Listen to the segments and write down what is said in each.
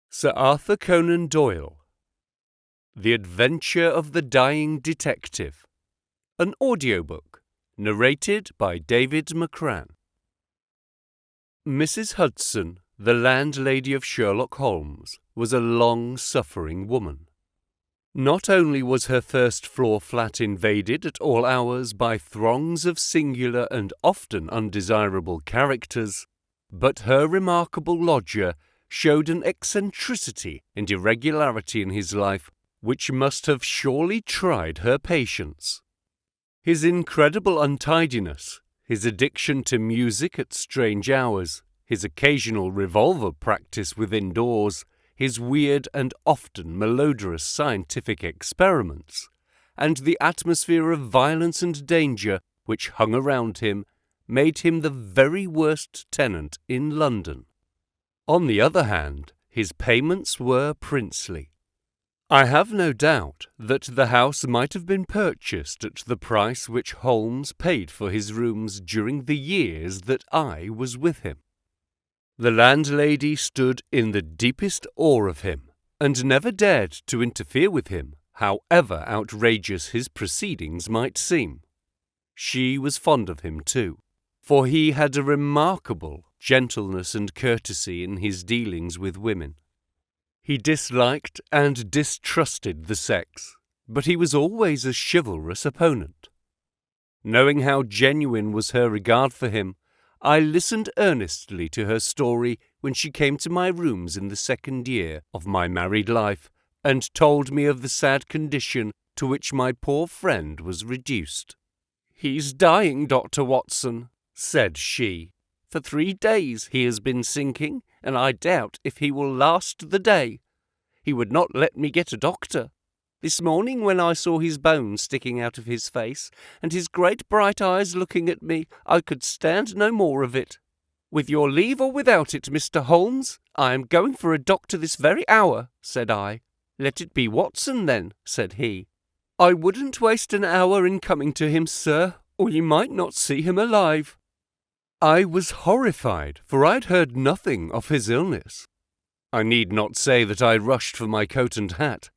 Sir Arthur Conan Doyle. The Adventure of the Dying Detective. An audiobook, narrated by David McCran. Mrs. Hudson, the landlady of Sherlock Holmes, was a long-suffering woman. Not only was her first-floor flat invaded at all hours by throngs of singular and often undesirable characters, but her remarkable lodger showed an eccentricity and irregularity in his life which must have surely tried her patience. His incredible untidiness, his addiction to music at strange hours, his occasional revolver practice within doors, his weird and often malodorous scientific experiments, and the atmosphere of violence and danger which hung around him, made him the very worst tenant in London. On the other hand, his payments were princely. I have no doubt that the house might have been purchased at the price which Holmes paid for his rooms during the years that I was with him. The landlady stood in the deepest awe of him, and never dared to interfere with him, however outrageous his proceedings might seem. She was fond of him too, for he had a remarkable gentleness and courtesy in his dealings with women. He disliked and distrusted the sex, but he was always a chivalrous opponent. Knowing how genuine was her regard for him, I listened earnestly to her story when she came to my rooms in the second year of my married life and told me of the sad condition to which my poor friend was reduced. "He's dying, Dr. Watson," said she. "For 3 days he has been sinking, and I doubt if he will last the day. He would not let me get a doctor. This morning when I saw his bones sticking out of his face, and his great bright eyes looking at me, I could stand no more of it. With your leave or without it, Mr. Holmes, I am going for a doctor this very hour," said I. "Let it be Watson, then," said he. "I wouldn't waste an hour in coming to him, sir, or you might not see him alive." I was horrified, for I had heard nothing of his illness. I need not say that I rushed for my coat and hat.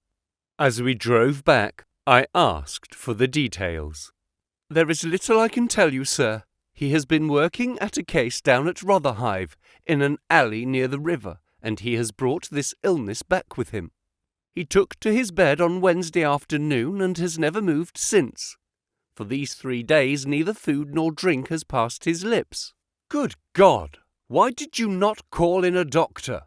As we drove back, I asked for the details. "There is little I can tell you, sir. He has been working at a case down at Rotherhithe, in an alley near the river, and he has brought this illness back with him. He took to his bed on Wednesday afternoon and has never moved since. For these 3 days neither food nor drink has passed his lips." "Good God! Why did you not call in a doctor?"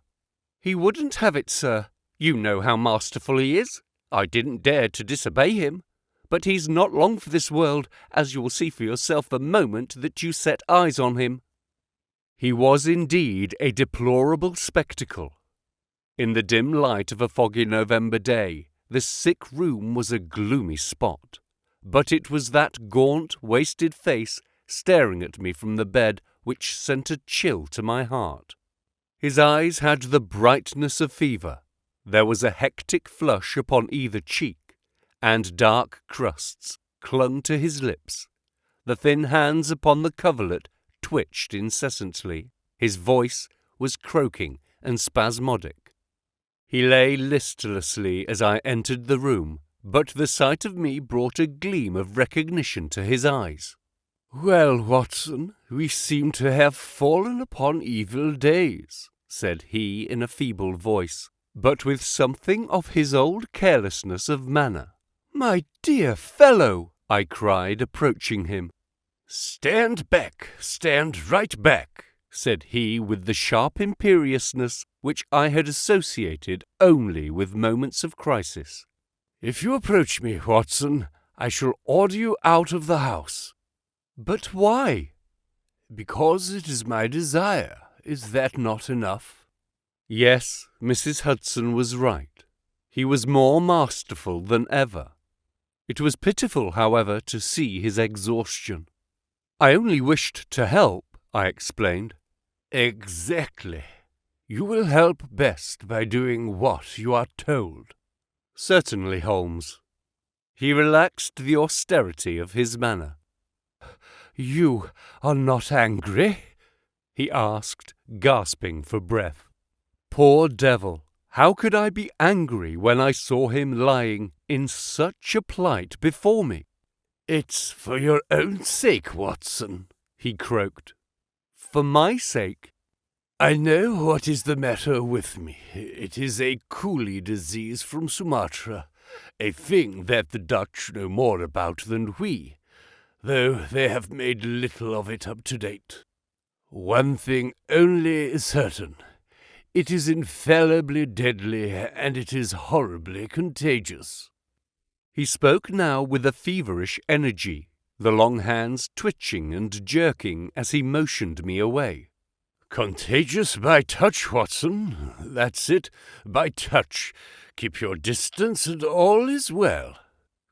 "He wouldn't have it, sir. You know how masterful he is. I didn't dare to disobey him. But he's not long for this world, as you will see for yourself the moment that you set eyes on him." He was indeed a deplorable spectacle. In the dim light of a foggy November day, the sick room was a gloomy spot. But it was that gaunt, wasted face staring at me from the bed which sent a chill to my heart. His eyes had the brightness of fever. There was a hectic flush upon either cheek, and dark crusts clung to his lips. The thin hands upon the coverlet twitched incessantly. His voice was croaking and spasmodic. He lay listlessly as I entered the room, but the sight of me brought a gleam of recognition to his eyes. "Well, Watson, we seem to have fallen upon evil days," said he in a feeble voice, but with something of his old carelessness of manner. "My dear fellow," I cried, approaching him. "Stand back, stand right back," said he with the sharp imperiousness which I had associated only with moments of crisis. "If you approach me, Watson, I shall order you out of the house." "But why?" "Because it is my desire. Is that not enough?" Yes, Mrs. Hudson was right. He was more masterful than ever. It was pitiful, however, to see his exhaustion. "I only wished to help," I explained. "Exactly. You will help best by doing what you are told." "Certainly, Holmes." He relaxed the austerity of his manner. "You are not angry?" he asked, gasping for breath. Poor devil! How could I be angry when I saw him lying in such a plight before me? "It's for your own sake, Watson," he croaked. For my sake? "I know what is the matter with me. It is a coolie disease from Sumatra, a thing that the Dutch know more about than we, though they have made little of it up to date. One thing only is certain. It is infallibly deadly, and it is horribly contagious." He spoke now with a feverish energy, the long hands twitching and jerking as he motioned me away. "Contagious by touch, Watson. That's it, by touch. Keep your distance and all is well."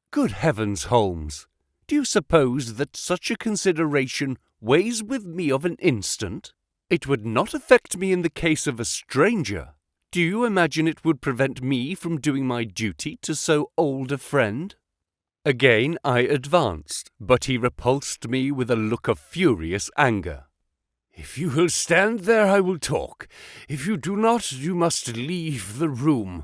Good heavens, Holmes! Do you suppose that such a consideration weighs with me of an instant? It would not affect me in the case of a stranger. Do you imagine it would prevent me from doing my duty to so old a friend? Again I advanced, but he repulsed me with a look of furious anger. "If you will stand there, I will talk. If you do not, you must leave the room."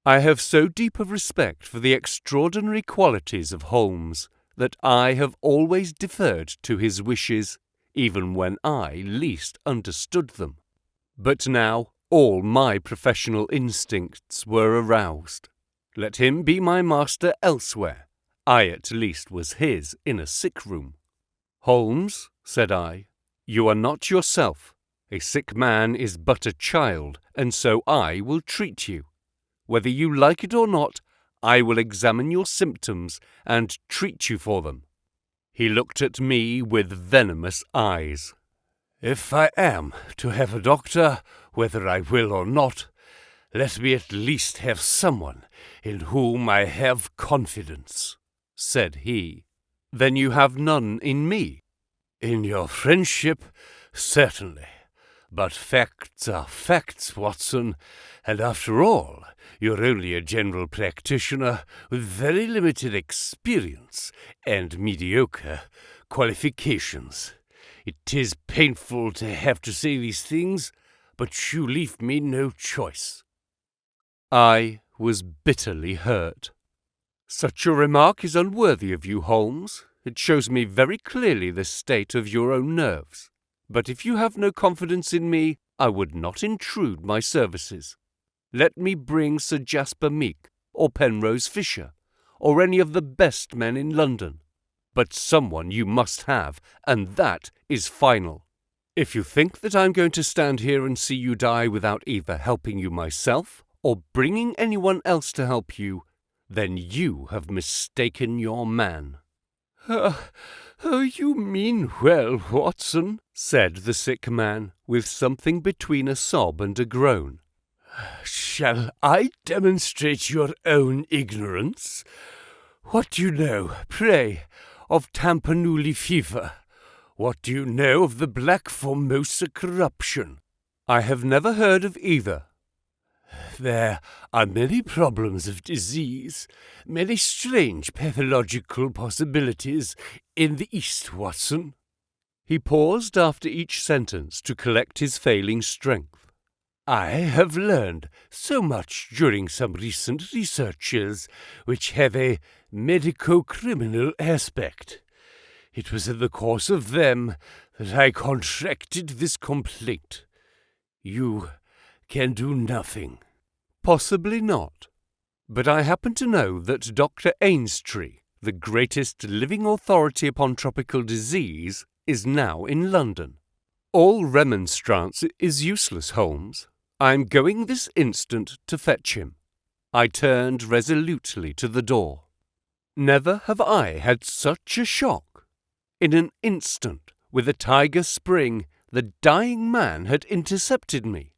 I have so deep a respect for the extraordinary qualities of Holmes that I have always deferred to his wishes, even when I least understood them. But now all my professional instincts were aroused. Let him be my master elsewhere. I at least was his in a sick room. "Holmes," said I, "you are not yourself. A sick man is but a child, and so I will treat you. Whether you like it or not, I will examine your symptoms and treat you for them." He looked at me with venomous eyes. "If I am to have a doctor, whether I will or not, let me at least have someone in whom I have confidence," said he. "Then you have none in me?" "In your friendship, certainly. But facts are facts, Watson, and after all, you're only a general practitioner with very limited experience and mediocre qualifications. It is painful to have to say these things, but you leave me no choice." I was bitterly hurt. "Such a remark is unworthy of you, Holmes. It shows me very clearly the state of your own nerves. But if you have no confidence in me, I would not intrude my services. Let me bring Sir Jasper Meek, or Penrose Fisher, or any of the best men in London. But someone you must have, and that is final. If you think that I'm going to stand here and see you die without either helping you myself or bringing anyone else to help you, then you have mistaken your man." You mean well, Watson," said the sick man, with something between a sob and a groan. "Shall I demonstrate your own ignorance? What do you know, pray, of Tapanuli fever? What do you know of the Black Formosa corruption?" "I have never heard of either." "There are many problems of disease, many strange pathological possibilities in the East, Watson." He paused after each sentence to collect his failing strength. "I have learned so much during some recent researches which have a medico-criminal aspect. It was in the course of them that I contracted this complaint. You can do nothing." "Possibly not. But I happen to know that Dr. Ainstree, the greatest living authority upon tropical disease, is now in London. All remonstrance is useless, Holmes. I am going this instant to fetch him." I turned resolutely to the door. Never have I had such a shock. In an instant, with a tiger spring, the dying man had intercepted me.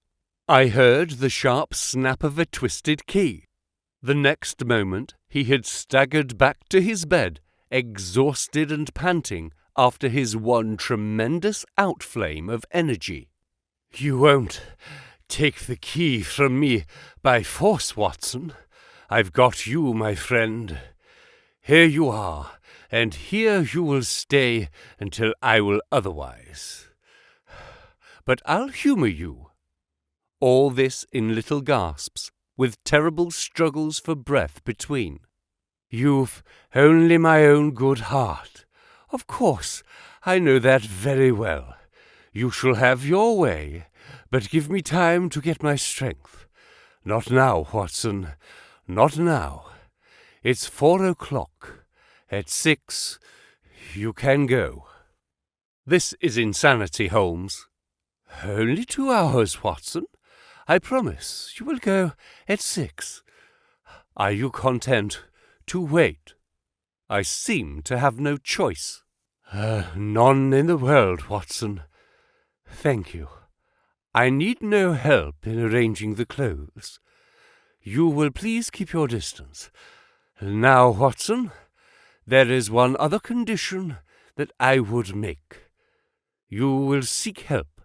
I heard the sharp snap of a twisted key. The next moment he had staggered back to his bed, exhausted and panting after his one tremendous outflame of energy. "You won't take the key from me by force, Watson. I've got you, my friend. Here you are, and here you will stay until I will otherwise. But I'll humour you. all this in little gasps, with terrible struggles for breath between. "You've only my own good heart. Of course, I know that very well. You shall have your way, but give me time to get my strength. Not now, Watson, not now. It's 4 o'clock. At 6, you can go." "This is insanity, Holmes." "Only 2 hours, Watson. I promise you will go at 6. Are you content to wait?" "I seem to have no choice." "None in the world, Watson. Thank you. I need no help in arranging the clothes. You will please keep your distance. Now, Watson, there is one other condition that I would make. You will seek help,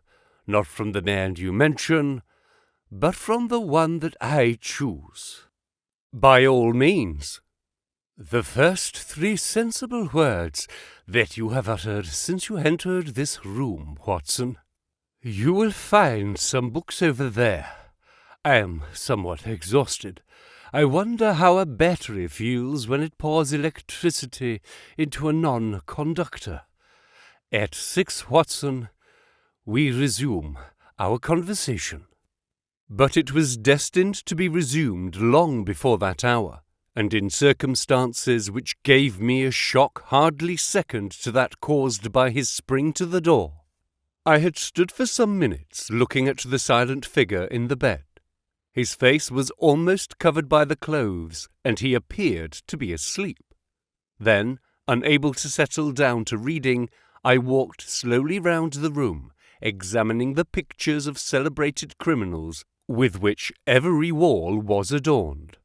not from the man you mention, but from the one that I choose." "By all means." "The first 3 sensible words that you have uttered since you entered this room, Watson. You will find some books over there. I am somewhat exhausted. I wonder how a battery feels when it pours electricity into a non-conductor. At 6, Watson, we resume our conversation." But it was destined to be resumed long before that hour, and in circumstances which gave me a shock hardly second to that caused by his spring to the door. I had stood for some minutes looking at the silent figure in the bed. His face was almost covered by the clothes, and he appeared to be asleep. Then, unable to settle down to reading, I walked slowly round the room, examining the pictures of celebrated criminals with which every wall was adorned.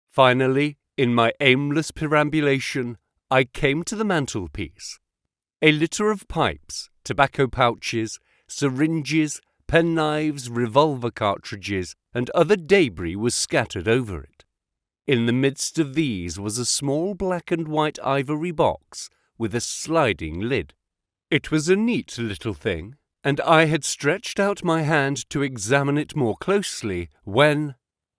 Finally, in my aimless perambulation, I came to the mantelpiece. A litter of pipes, tobacco pouches, syringes, penknives, revolver cartridges, and other debris was scattered over it. In the midst of these was a small black and white ivory box with a sliding lid. It was a neat little thing, and I had stretched out my hand to examine it more closely when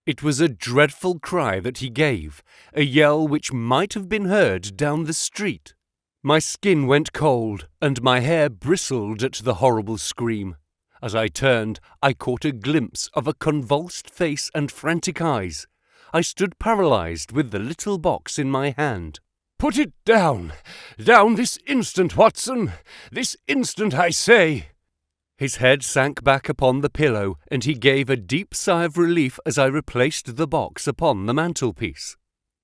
it was a dreadful cry that he gave, a yell which might have been heard down the street. My skin went cold, and my hair bristled at the horrible scream. As I turned, I caught a glimpse of a convulsed face and frantic eyes. I stood paralyzed with the little box in my hand. "Put it down! Down this instant, Watson! This instant, I say!" His head sank back upon the pillow, and he gave a deep sigh of relief as I replaced the box upon the mantelpiece.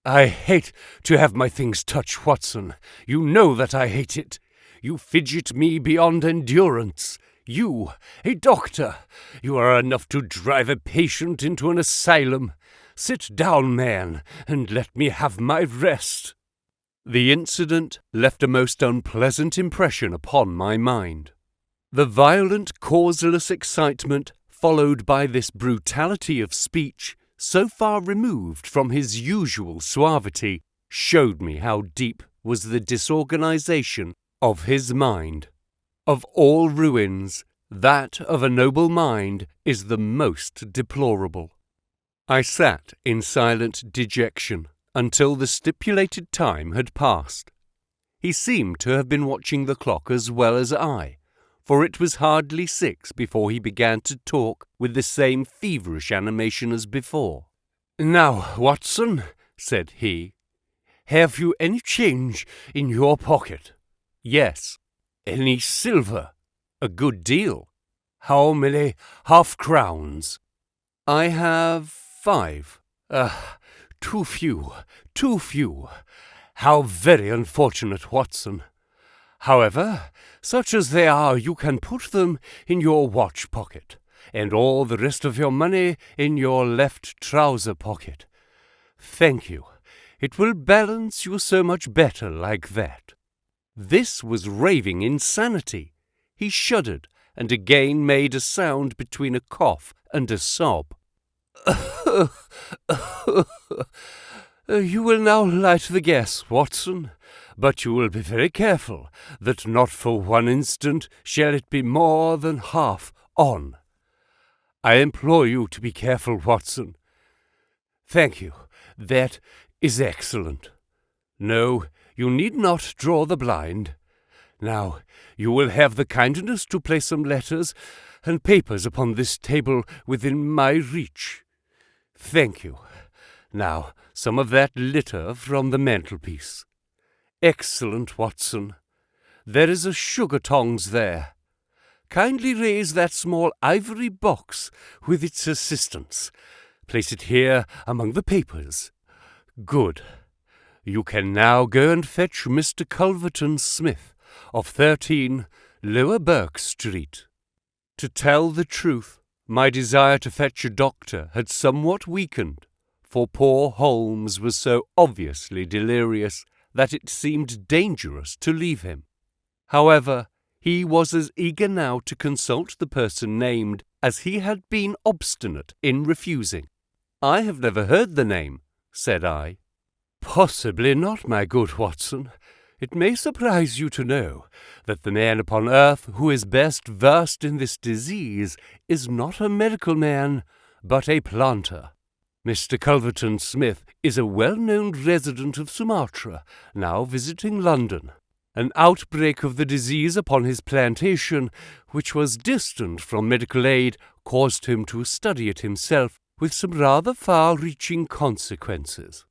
"I hate to have my things touched, Watson. You know that I hate it. You fidget me beyond endurance. You, a doctor, you are enough to drive a patient into an asylum. Sit down, man, and let me have my rest." The incident left a most unpleasant impression upon my mind. The violent, causeless excitement, followed by this brutality of speech, so far removed from his usual suavity, showed me how deep was the disorganization of his mind. Of all ruins, that of a noble mind is the most deplorable. I sat in silent dejection until the stipulated time had passed. He seemed to have been watching the clock as well as I, for it was hardly 6 before he began to talk with the same feverish animation as before. "Now, Watson," said he, "have you any change in your pocket?" "Yes." "Any silver?" "A good deal." "How many half-crowns?" "I have 5. Too few, too few. How very unfortunate, Watson. However, such as they are, you can put them in your watch pocket, and all the rest of your money in your left trouser pocket. Thank you. It will balance you so much better like that." This was raving insanity. He shuddered, and again made a sound between a cough and a sob. "You will now light the gas, Watson, but you will be very careful that not for one instant shall it be more than half on. I implore you to be careful, Watson. Thank you. That is excellent. No, you need not draw the blind. Now, you will have the kindness to place some letters and papers upon this table within my reach. Thank you. Now, some of that litter from the mantelpiece. Excellent, Watson. There is a sugar tongs there. Kindly raise that small ivory box with its assistance. Place it here among the papers. Good. You can now go and fetch Mr. Culverton Smith of 13 Lower Burke Street. To tell the truth, my desire to fetch a doctor had somewhat weakened, for poor Holmes was so obviously delirious that it seemed dangerous to leave him. However, he was as eager now to consult the person named as he had been obstinate in refusing. "I have never heard the name," said I. "Possibly not, my good Watson. It may surprise you to know that the man upon earth who is best versed in this disease is not a medical man, but a planter. Mr. Culverton Smith is a well-known resident of Sumatra, now visiting London. An outbreak of the disease upon his plantation, which was distant from medical aid, caused him to study it himself with some rather far-reaching consequences.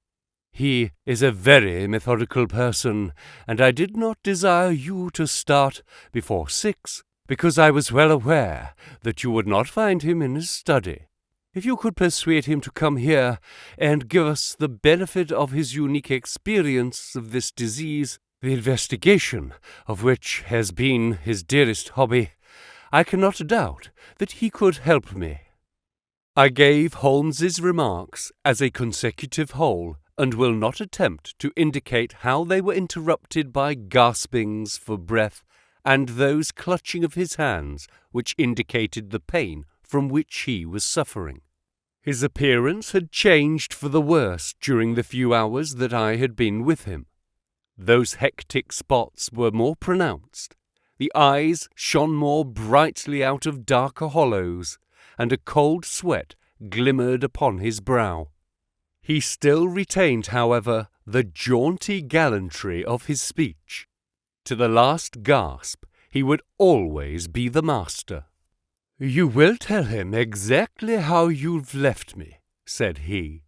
He is a very methodical person, and I did not desire you to start before 6, because I was well aware that you would not find him in his study. If you could persuade him to come here and give us the benefit of his unique experience of this disease, the investigation of which has been his dearest hobby, I cannot doubt that he could help me." I gave Holmes's remarks as a consecutive whole, and will not attempt to indicate how they were interrupted by gaspings for breath and those clutching of his hands which indicated the pain from which he was suffering. His appearance had changed for the worse during the few hours that I had been with him. Those hectic spots were more pronounced, the eyes shone more brightly out of darker hollows, and a cold sweat glimmered upon his brow. He still retained, however, the jaunty gallantry of his speech. To the last gasp, he would always be the master. "You will tell him exactly how you've left me," said he.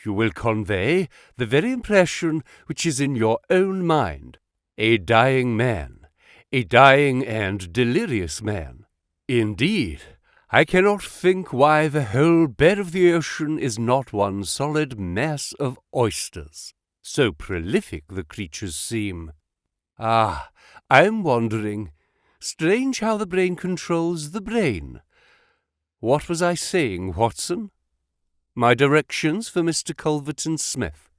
"You will convey the very impression which is in your own mind. A dying man, a dying and delirious man. Indeed, I cannot think why the whole bed of the ocean is not one solid mass of oysters. So prolific the creatures seem. Ah, I'm wondering. Strange how the brain controls the brain. What was I saying, Watson? My directions for Mr. Culverton Smith.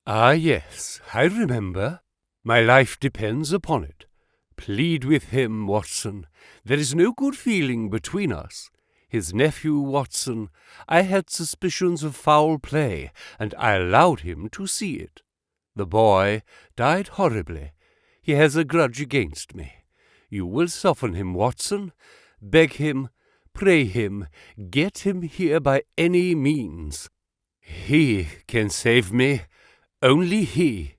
Ah, yes, I remember. My life depends upon it. Plead with him, Watson. There is no good feeling between us. His nephew, Watson, I had suspicions of foul play, and I allowed him to see it. The boy died horribly. He has a grudge against me. You will soften him, Watson. Beg him, pray him, get him here by any means. He can save me, only he.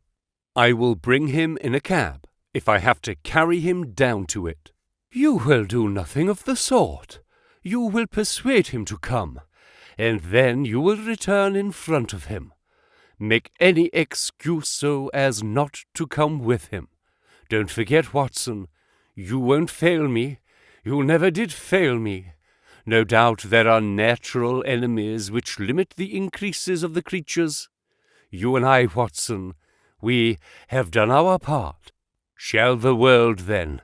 I will bring him in a cab, if I have to carry him down to it." "You will do nothing of the sort. You will persuade him to come, and then you will return in front of him. Make any excuse so as not to come with him. Don't forget, Watson, you won't fail me. You never did fail me. No doubt there are natural enemies which limit the increases of the creatures. You and I, Watson, we have done our part. Shall the world, then,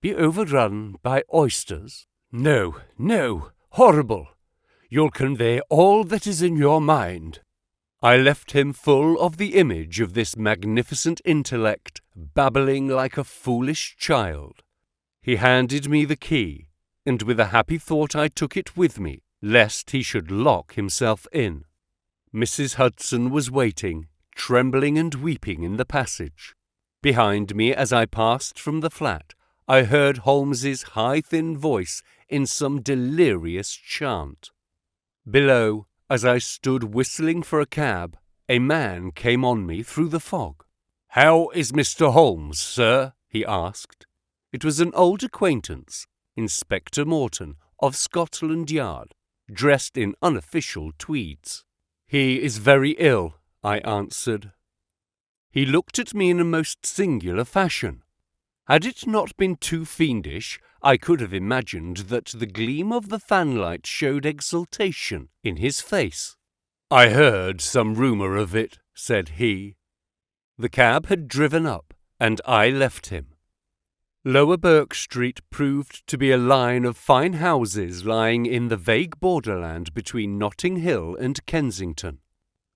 be overrun by oysters? No, no, horrible. You'll convey all that is in your mind." I left him full of the image of this magnificent intellect, babbling like a foolish child. He handed me the key, and with a happy thought I took it with me, lest he should lock himself in. Mrs. Hudson was waiting, trembling and weeping in the passage. Behind me, as I passed from the flat, I heard Holmes's high, thin voice in some delirious chant. Below, as I stood whistling for a cab, a man came on me through the fog. "How is Mr. Holmes, sir?" he asked. It was an old acquaintance, Inspector Morton, of Scotland Yard, dressed in unofficial tweeds. "He is very ill," I answered. He looked at me in a most singular fashion. Had it not been too fiendish, I could have imagined that the gleam of the fanlight showed exultation in his face. "I heard some rumour of it," said he. The cab had driven up, and I left him. Lower Burke Street proved to be a line of fine houses lying in the vague borderland between Notting Hill and Kensington.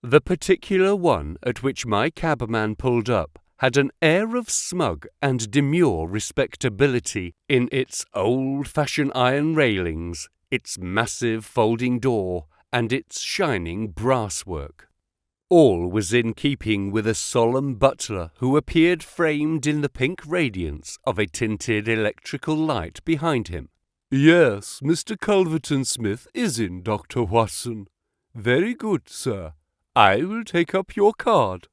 The particular one at which my cabman pulled up had an air of smug and demure respectability in its old-fashioned iron railings, its massive folding door, and its shining brasswork. All was in keeping with a solemn butler who appeared framed in the pink radiance of a tinted electrical light behind him. "Yes, Mr. Culverton-Smith is in, Dr. Hudson. Very good, sir. I will take up your card."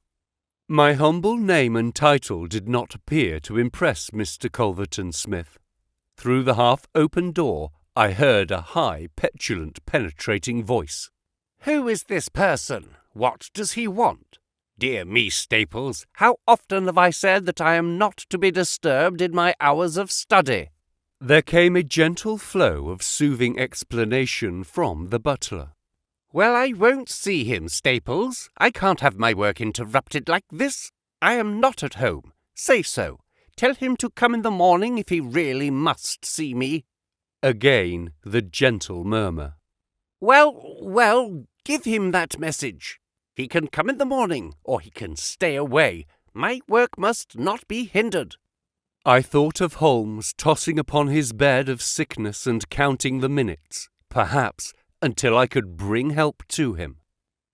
My humble name and title did not appear to impress Mr. Culverton-Smith. Through the half-open door I heard a high, petulant, penetrating voice. "Who is this person? What does he want? Dear me, Staples, how often have I said that I am not to be disturbed in my hours of study?" There came a gentle flow of soothing explanation from the butler. "Well, I won't see him, Staples. I can't have my work interrupted like this. I am not at home. Say so. Tell him to come in the morning if he really must see me." Again the gentle murmur. Well, give him that message. He can come in the morning, or he can stay away. My work must not be hindered." I thought of Holmes tossing upon his bed of sickness and counting the minutes, perhaps, until I could bring help to him.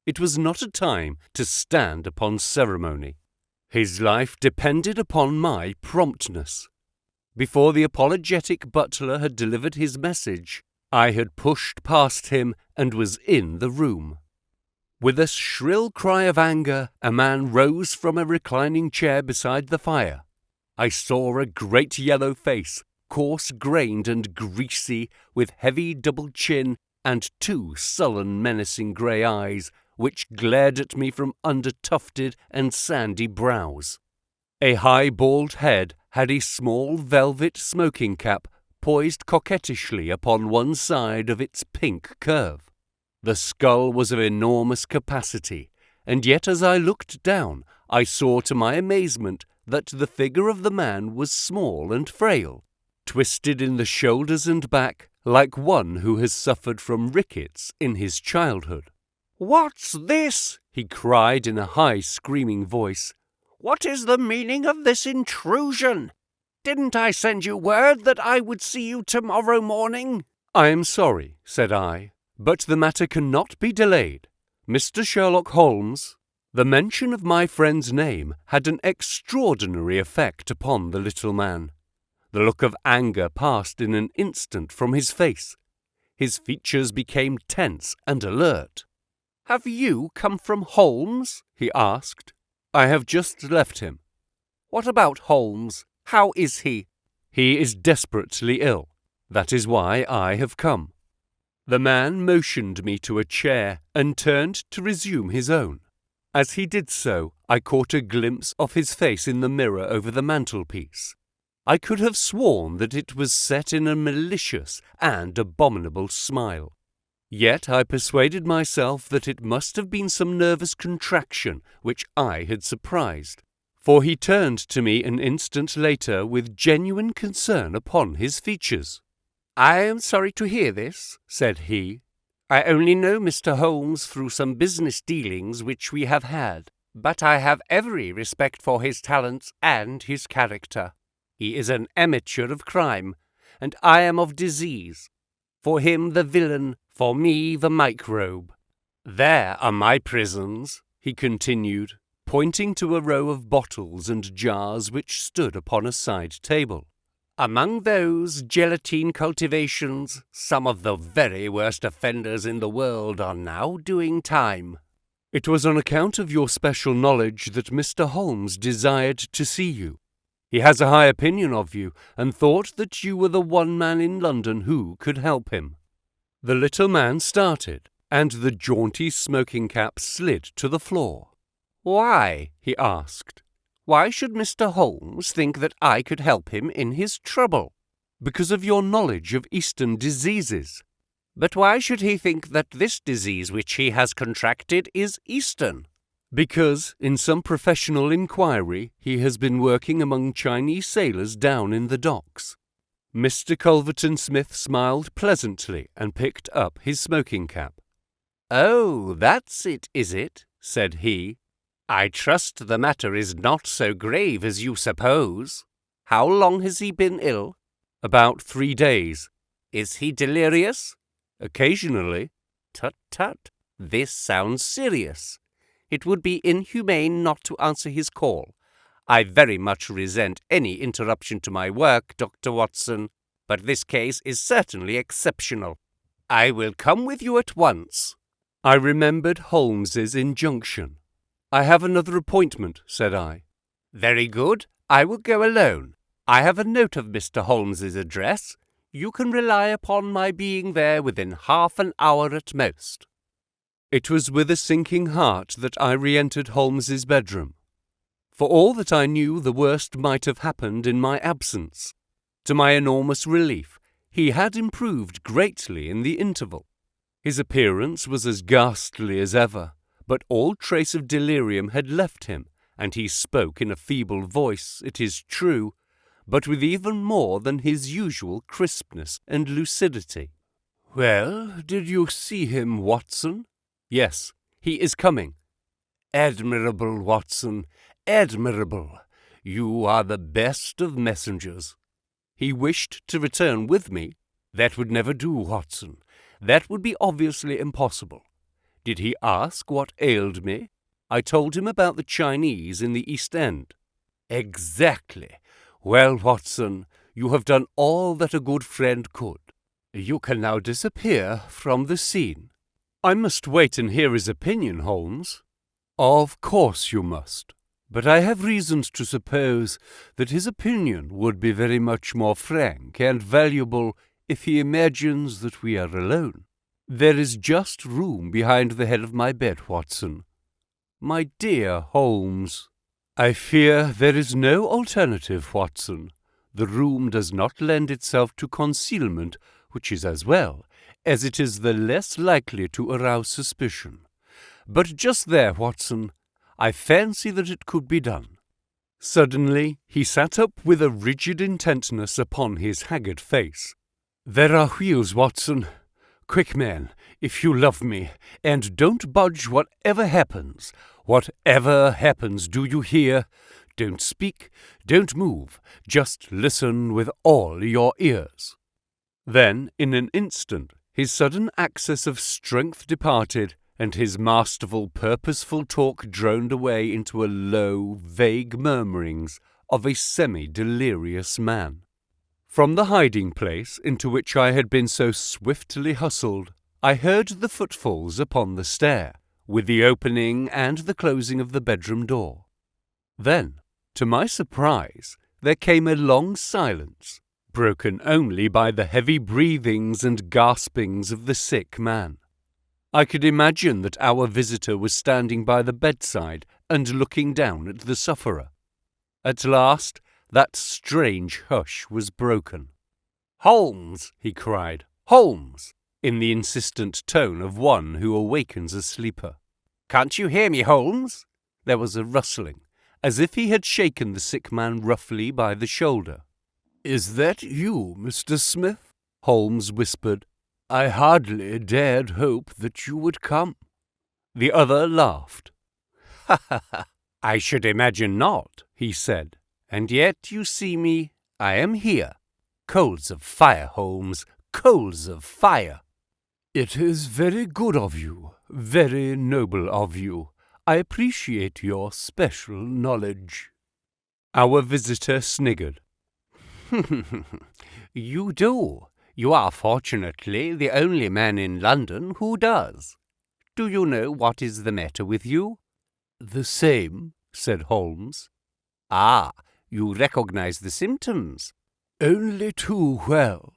It was not a time to stand upon ceremony. His life depended upon my promptness. Before the apologetic butler had delivered his message, I had pushed past him and was in the room. With a shrill cry of anger, a man rose from a reclining chair beside the fire. I saw a great yellow face, coarse-grained and greasy, with heavy double chin and two sullen, menacing grey eyes, which glared at me from under tufted and sandy brows. A high bald head had a small velvet smoking cap poised coquettishly upon one side of its pink curve. The skull was of enormous capacity, and yet as I looked down, I saw to my amazement that the figure of the man was small and frail, twisted in the shoulders and back, like one who has suffered from rickets in his childhood. "What's this?" he cried in a high, screaming voice. "What is the meaning of this intrusion? Didn't I send you word that I would see you tomorrow morning?" "I am sorry," said I, "but the matter cannot be delayed. Mr. Sherlock Holmes—" The mention of my friend's name had an extraordinary effect upon the little man. The look of anger passed in an instant from his face. His features became tense and alert. "Have you come from Holmes?" he asked. "I have just left him." "What about Holmes? How is he?" "He is desperately ill. That is why I have come." The man motioned me to a chair and turned to resume his own. As he did so, I caught a glimpse of his face in the mirror over the mantelpiece. I could have sworn that it was set in a malicious and abominable smile. Yet I persuaded myself that it must have been some nervous contraction which I had surprised, for he turned to me an instant later with genuine concern upon his features. "I am sorry to hear this," said he. "I only know Mr. Holmes through some business dealings which we have had, but I have every respect for his talents and his character. He is an amateur of crime, and I am of disease. For him the villain, for me the microbe. There are my prisons," he continued, pointing to a row of bottles and jars which stood upon a side table. Among those gelatine cultivations, some of the very worst offenders in the world are now doing time. It was on account of your special knowledge that Mr. Holmes desired to see you. He has a high opinion of you, and thought that you were the one man in London who could help him." The little man started, and the jaunty smoking cap slid to the floor. "Why?" he asked. "Why should Mr. Holmes think that I could help him in his trouble?" "Because of your knowledge of Eastern diseases." "But why should he think that this disease which he has contracted is Eastern?" "Because, in some professional inquiry, he has been working among Chinese sailors down in the docks." Mr. Culverton Smith smiled pleasantly and picked up his smoking cap. "Oh, that's it, is it?" said he. "I trust the matter is not so grave as you suppose. How long has he been ill?" "About 3 days." "Is he delirious?" "Occasionally." "Tut, tut. This sounds serious. It would be inhumane not to answer his call. I very much resent any interruption to my work, Dr. Watson, but this case is certainly exceptional. I will come with you at once." I remembered Holmes's injunction. "I have another appointment," said I. "Very good. I will go alone. I have a note of Mr. Holmes's address. You can rely upon my being there within half an hour at most." It was with a sinking heart that I re-entered Holmes's bedroom. For all that I knew, the worst might have happened in my absence. To my enormous relief, he had improved greatly in the interval. His appearance was as ghastly as ever, but all trace of delirium had left him, and he spoke in a feeble voice, it is true, but with even more than his usual crispness and lucidity. "Well, did you see him, Watson?" "Yes, he is coming." "Admirable, Watson, admirable. You are the best of messengers." "He wished to return with me." "That would never do, Watson. That would be obviously impossible." "Did he ask what ailed me?" "I told him about the Chinese in the East End." "Exactly. Well, Watson, you have done all that a good friend could. You can now disappear from the scene." "I must wait and hear his opinion, Holmes." "Of course you must. But I have reasons to suppose that his opinion would be very much more frank and valuable if he imagines that we are alone. There is just room behind the head of my bed, Watson." "My dear Holmes." "I fear there is no alternative, Watson. The room does not lend itself to concealment, which is as well, as it is the less likely to arouse suspicion. But just there, Watson, I fancy that it could be done." Suddenly he sat up with a rigid intentness upon his haggard face. "There are wheels, Watson. Quick, man, if you love me, and don't budge whatever happens. Whatever happens, do you hear? Don't speak, don't move, just listen with all your ears." Then, in an instant, his sudden access of strength departed, and his masterful, purposeful talk droned away into a low, vague murmurings of a semi-delirious man. From the hiding-place into which I had been so swiftly hustled, I heard the footfalls upon the stair, with the opening and the closing of the bedroom door. Then, to my surprise, there came a long silence, broken only by the heavy breathings and gaspings of the sick man. I could imagine that our visitor was standing by the bedside and looking down at the sufferer. At last, that strange hush was broken. "Holmes!" he cried. "Holmes!" in the insistent tone of one who awakens a sleeper. "Can't you hear me, Holmes?" There was a rustling, as if he had shaken the sick man roughly by the shoulder. "Is that you, Mr. Smith?" Holmes whispered. "I hardly dared hope that you would come." The other laughed. "Ha ha ha! I should imagine not," he said. "And yet, you see me, I am here. Coals of fire, Holmes, coals of fire." "It is very good of you, very noble of you. I appreciate your special knowledge." Our visitor sniggered. You do. You are fortunately the only man in London who does. Do you know what is the matter with you? The same, said Holmes. Ah, you recognize the symptoms. Only too well.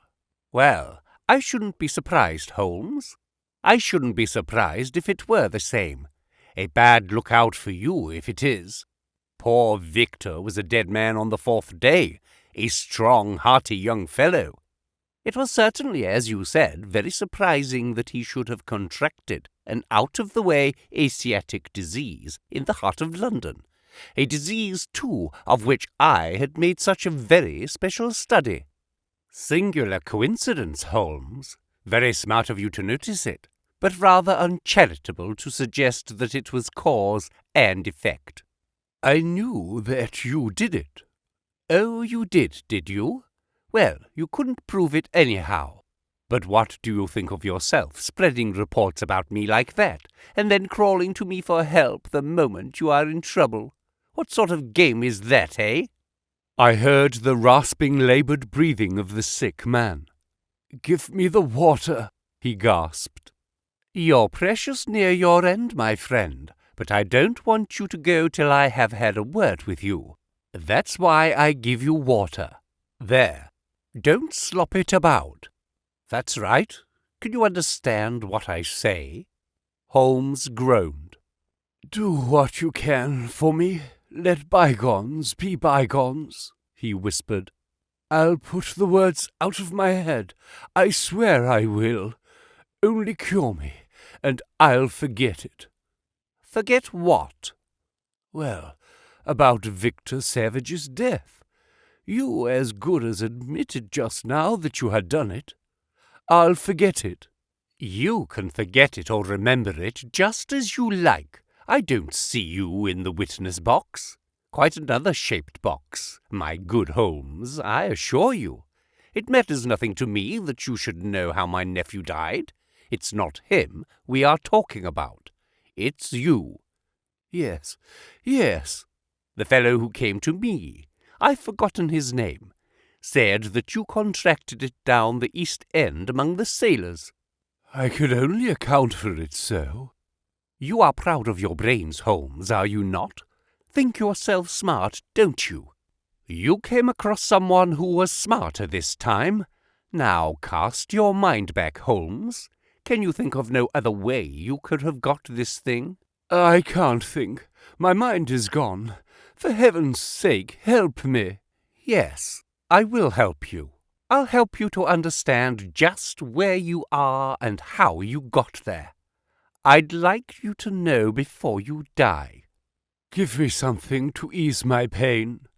Well, I shouldn't be surprised, Holmes. I shouldn't be surprised if it were the same. A bad lookout for you if it is. Poor Victor was a dead man on the 4th day, a strong, hearty young fellow. It was certainly, as you said, very surprising that he should have contracted an out-of-the-way Asiatic disease in the heart of London, a disease, too, of which I had made such a very special study. Singular coincidence, Holmes. Very smart of you to notice it, but rather uncharitable to suggest that it was cause and effect. I knew that you did it. Oh, you did you? Well, you couldn't prove it anyhow. But what do you think of yourself, spreading reports about me like that, and then crawling to me for help the moment you are in trouble? What sort of game is that, eh? I heard the rasping, laboured breathing of the sick man. "Give me the water," he gasped. "You're precious near your end, my friend, but I don't want you to go till I have had a word with you. That's why I give you water. There. Don't slop it about. That's right. Can you understand what I say?" Holmes groaned. "Do what you can for me. Let bygones be bygones," he whispered. "I'll put the words out of my head. I swear I will. Only cure me, and I'll forget it." "Forget what?" "Well, about Victor Savage's death. You as good as admitted just now that you had done it. I'll forget it." "You can forget it or remember it just as you like. I don't see you in the witness box. Quite another shaped box, my good Holmes, I assure you. It matters nothing to me that you should know how my nephew died. It's not him we are talking about. It's you." Yes, yes. "The fellow who came to me. I've forgotten his name. Said that you contracted it down the East End among the sailors." "I could only account for it so." "You are proud of your brains, Holmes, are you not? Think yourself smart, don't you? You came across someone who was smarter this time. Now cast your mind back, Holmes. Can you think of no other way you could have got this thing?" "I can't think. My mind is gone. For heaven's sake, help me." "Yes, I will help you. I'll help you to understand just where you are and how you got there. I'd like you to know before you die." "Give me something to ease my pain."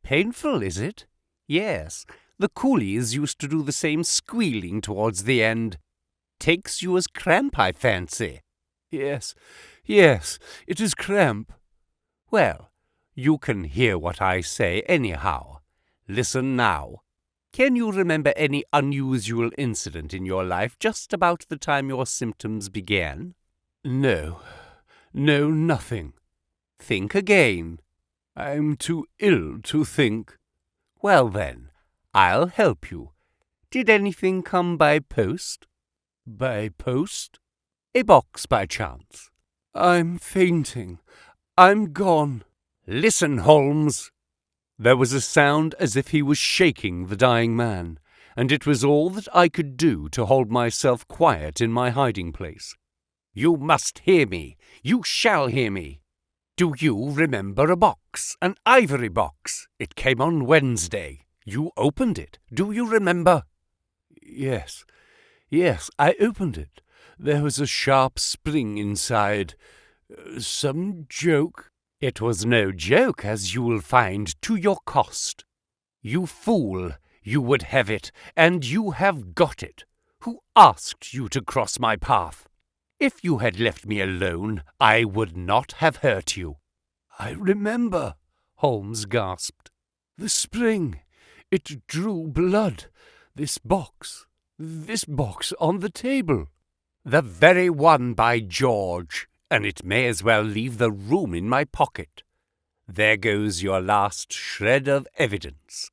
"Painful, is it?" "Yes, the coolies used to do the same squealing towards the end. Takes you as cramp, I fancy." Yes, yes, it is cramp." "Well, you can hear what I say anyhow. Listen now. Can you remember any unusual incident in your life just about the time your symptoms began?" No, nothing." "Think again." "I'm too ill to think." "Well then, I'll help you. Did anything come by post?" "By post?" "A box by chance?" "I'm fainting. I'm gone." "Listen, Holmes." There was a sound as if he was shaking the dying man, and it was all that I could do to hold myself quiet in my hiding place. "You must hear me. You shall hear me. Do you remember a box, an ivory box? It came on Wednesday. You opened it. Do you remember?" Yes, I opened it. There was a sharp spring inside. Some joke." "It was no joke, as you will find to your cost. You fool, you would have it, and you have got it. Who asked you to cross my path? If you had left me alone, I would not have hurt you." "I remember," Holmes gasped. "The spring. It drew blood. This box on the table." "The very one, by George, and it may as well leave the room in my pocket. There goes your last shred of evidence.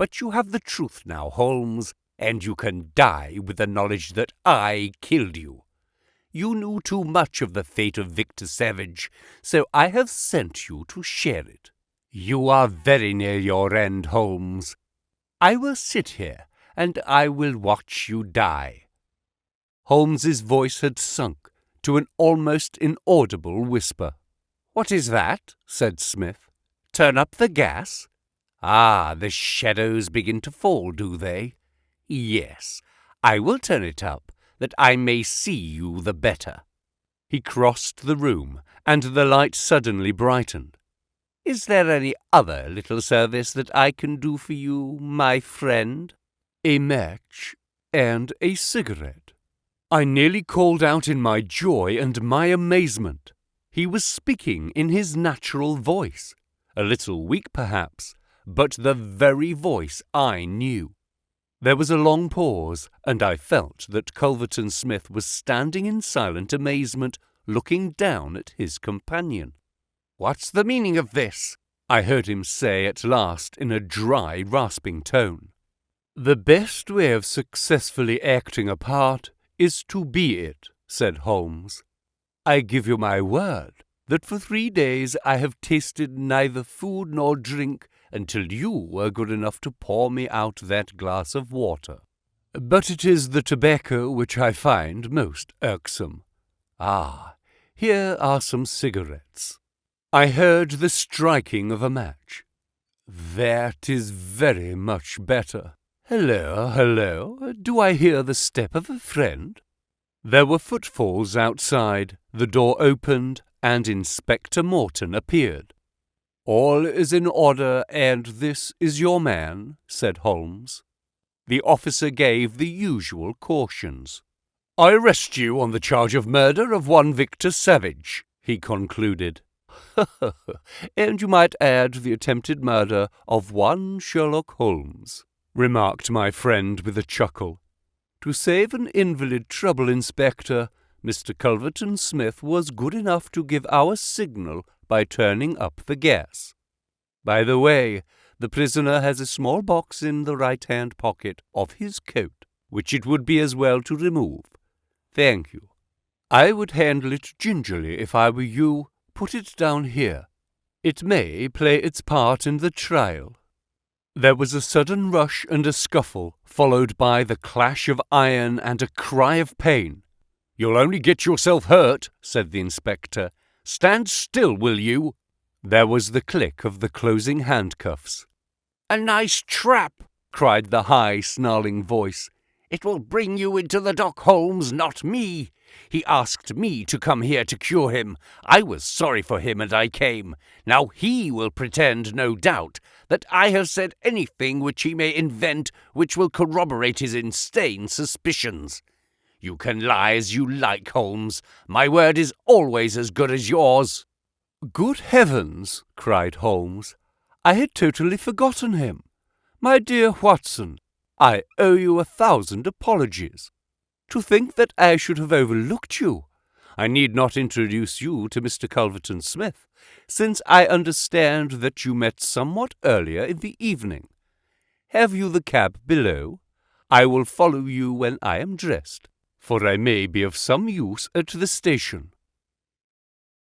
But you have the truth now, Holmes, and you can die with the knowledge that I killed you. You knew too much of the fate of Victor Savage, so I have sent you to share it. You are very near your end, Holmes. I will sit here, and I will watch you die." Holmes's voice had sunk to an almost inaudible whisper. "What is that?" said Smith. "Turn up the gas? Ah, the shadows begin to fall, do they? Yes, I will turn it up, that I may see you the better." He crossed the room, and the light suddenly brightened. "Is there any other little service that I can do for you, my friend?" "A match and a cigarette." I nearly called out in my joy and my amazement. He was speaking in his natural voice, a little weak perhaps, but the very voice I knew. There was a long pause, and I felt that Culverton Smith was standing in silent amazement, looking down at his companion. "What's the meaning of this?" I heard him say at last in a dry, rasping tone. "The best way of successfully acting a part is to be it," said Holmes. "I give you my word that for 3 days I have tasted neither food nor drink until you were good enough to pour me out that glass of water. But it is the tobacco which I find most irksome. Ah, here are some cigarettes." I heard the striking of a match. "That is very much better. Hello, do I hear the step of a friend?" There were footfalls outside, the door opened, and Inspector Morton appeared. "All is in order, and this is your man," said Holmes. The officer gave the usual cautions. "I arrest you on the charge of murder of one Victor Savage," he concluded. "And you might add the attempted murder of one Sherlock Holmes," remarked my friend with a chuckle. "To save an invalid trouble, Inspector, Mr. Culverton Smith was good enough to give our signal by turning up the gas. By the way, the prisoner has a small box in the right-hand pocket of his coat, which it would be as well to remove. Thank you. I would handle it gingerly if I were you. Put it down here. It may play its part in the trial." There was a sudden rush and a scuffle, followed by the clash of iron and a cry of pain. "You'll only get yourself hurt," said the inspector. "Stand still, will you?" There was the click of the closing handcuffs. "A nice trap!" cried the high, snarling voice. "It will bring you into the dock, Holmes, not me. He asked me to come here to cure him. I was sorry for him, and I came. Now he will pretend, no doubt, that I have said anything which he may invent which will corroborate his insane suspicions. You can lie as you like, Holmes. My word is always as good as yours." "Good heavens!" cried Holmes. "I had totally forgotten him. My dear Watson, I owe you 1,000 apologies. To think that I should have overlooked you! I need not introduce you to Mr. Culverton Smith, since I understand that you met somewhat earlier in the evening. Have you the cab below? I will follow you when I am dressed, for I may be of some use at the station."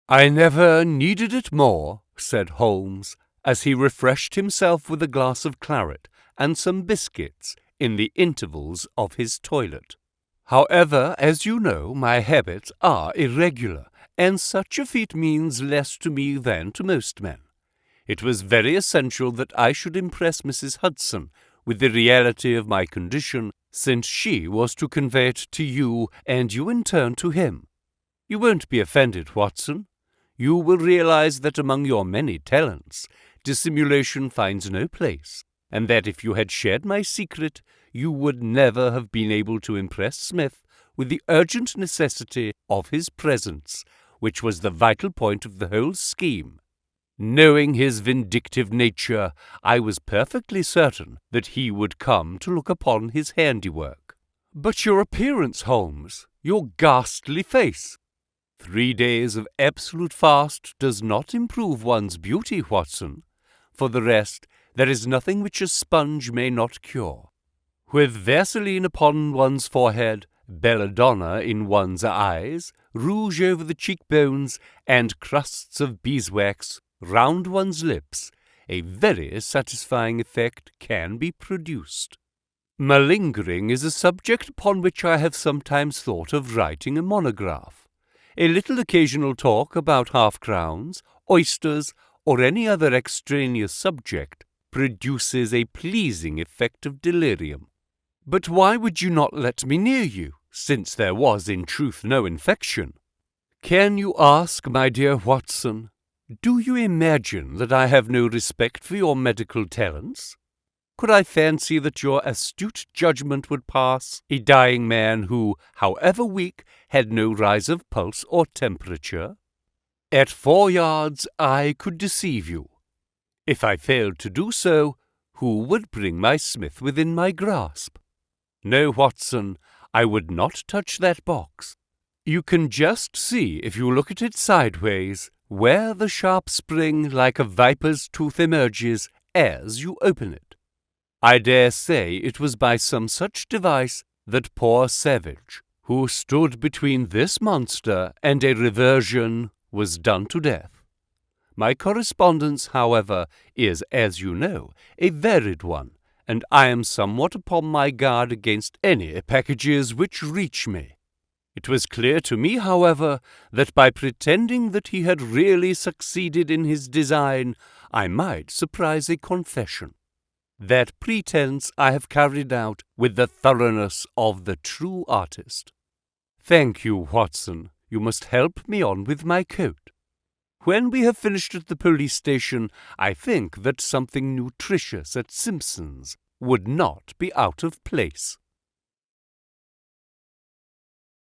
"I never needed it more," said Holmes, as he refreshed himself with a glass of claret and some biscuits in the intervals of his toilet. "However, as you know, my habits are irregular, and such a feat means less to me than to most men. It was very essential that I should impress Mrs. Hudson with the reality of my condition, since she was to convey it to you, and you in turn to him. You won't be offended, Watson. You will realize that among your many talents, dissimulation finds no place, and that if you had shared my secret, you would never have been able to impress Smith with the urgent necessity of his presence, which was the vital point of the whole scheme. Knowing his vindictive nature, I was perfectly certain that he would come to look upon his handiwork." "But your appearance, Holmes, your ghastly face." 3 days of absolute fast does not improve one's beauty, Watson. For the rest, There is nothing which a sponge may not cure. With Vaseline upon one's forehead, belladonna in one's eyes, rouge over the cheekbones, and crusts of beeswax round one's lips, a very satisfying effect can be produced. Malingering is a subject upon which I have sometimes thought of writing a monograph. A little occasional talk about half-crowns, oysters, or any other extraneous subject produces a pleasing effect of delirium. But why would you not let me near you, since there was in truth no infection? Can you ask, my dear Watson, do you imagine that I have no respect for your medical talents? Could I fancy that your astute judgment would pass a dying man who, however weak, had no rise of pulse or temperature? At 4 yards I could deceive you. If I failed to do so, who would bring my Smith within my grasp? No, Watson, I would not touch that box. You can just see, if you look at it sideways, where the sharp spring like a viper's tooth emerges as you open it. I dare say it was by some such device that poor Savage, who stood between this monster and a reversion, was done to death. My correspondence, however, is, as you know, a varied one, and I am somewhat upon my guard against any packages which reach me. It was clear to me, however, that by pretending that he had really succeeded in his design, I might surprise a confession. That pretense I have carried out with the thoroughness of the true artist. Thank you, Watson. You must help me on with my coat. When we have finished at the police station, I think that something nutritious at Simpson's would not be out of place.